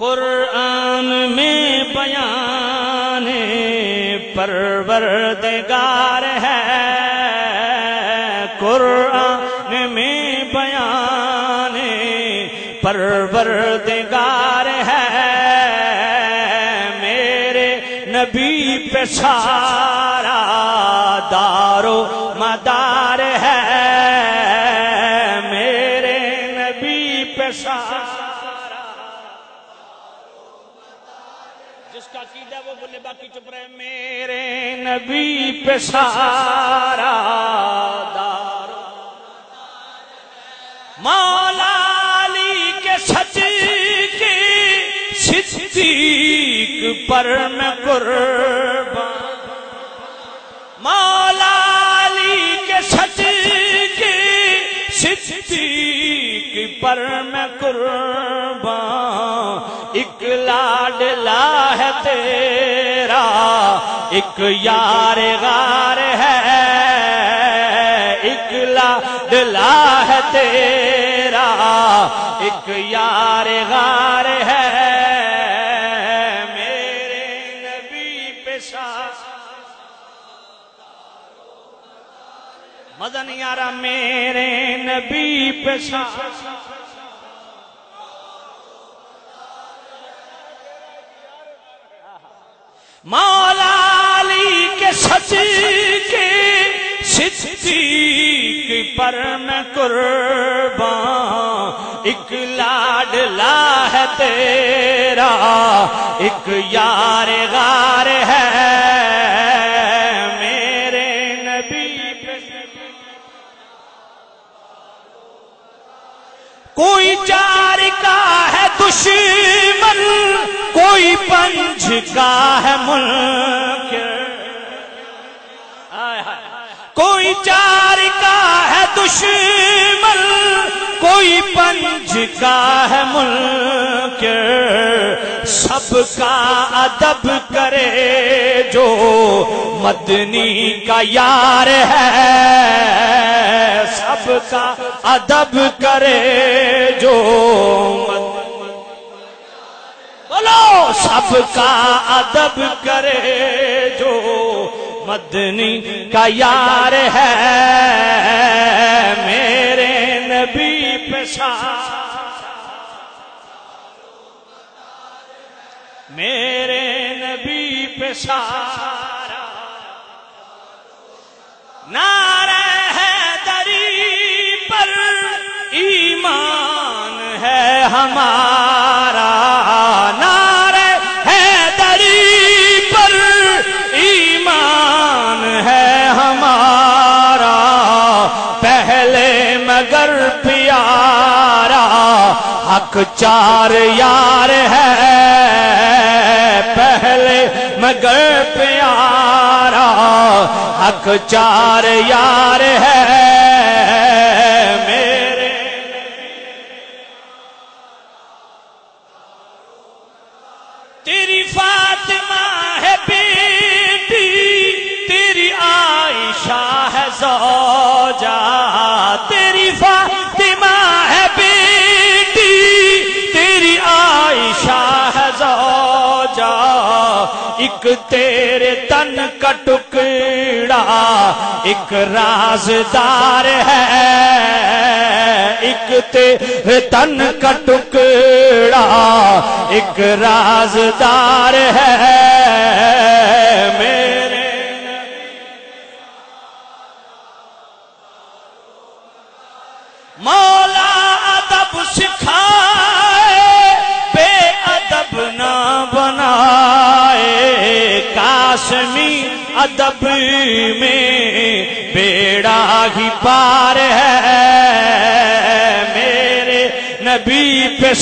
قرآن میں بیان پروردگار ہے، قرآن میں بیان پروردگار ہے، میرے نبی پہ سارا دار و مدار ہے، میرے نبی پہ سارا، جس کا عقیدہ وہ بولے باقی چپ رہے، میرے نبی پہ سارا دار مولا علی کے صدیق صدیق پر میں قربان، مولا علی کے صدیق صدیق پر میں قربان، ایک لاڈلا ہے تیرا ایک یار غار ہے، ایک لاڈلا ہے تیرا ایک یار غار ہے، میرے نبی پہ مزہ نہیں آ رہا، میرے نبی پہ مولا علی کے صدیق صدیق پر میں قربان، ایک لاڈلا ہے تیرا ایک یار غار ہے، میرے نبی پہ کوئی چار کا ہے دشمن، کوئی پنج کا ہے ملک، کوئی چار کا ہے دشمن، کوئی پنج کا ہے ملک، سب کا ادب کرے جو مدنی کا یار ہے، سب کا ادب کرے جو بولو، سب کا ادب کرے جو مدنی کا یار ہے، میرے نبی پہ میرے نبی پہ سارا نعرہ حیدری پر ایمان ہے ہمارا، نعرہ حیدری پر ایمان ہے ہمارا، پہلے مگر پیارا حق چار یار ہے، پہلے مگر پیارا حق چار یار ہے، میرے تیری فاطمہ ہے بیٹی، تیری عائشہ ہے زوجہ، تیری فاطمہ ہے بیٹی، تیری عائشہ ہے زوجہ، ایک تیرے تن کا ٹکڑا ایک رازدار ہے، ایک تیرے تن کا ٹکڑا ایک رازدار ہے، میرے مولا ادب سکھائے بے ادب نہ بنائے، قاسمی ادب میں بیڑا ہی پار ہے، میرے نبی پہ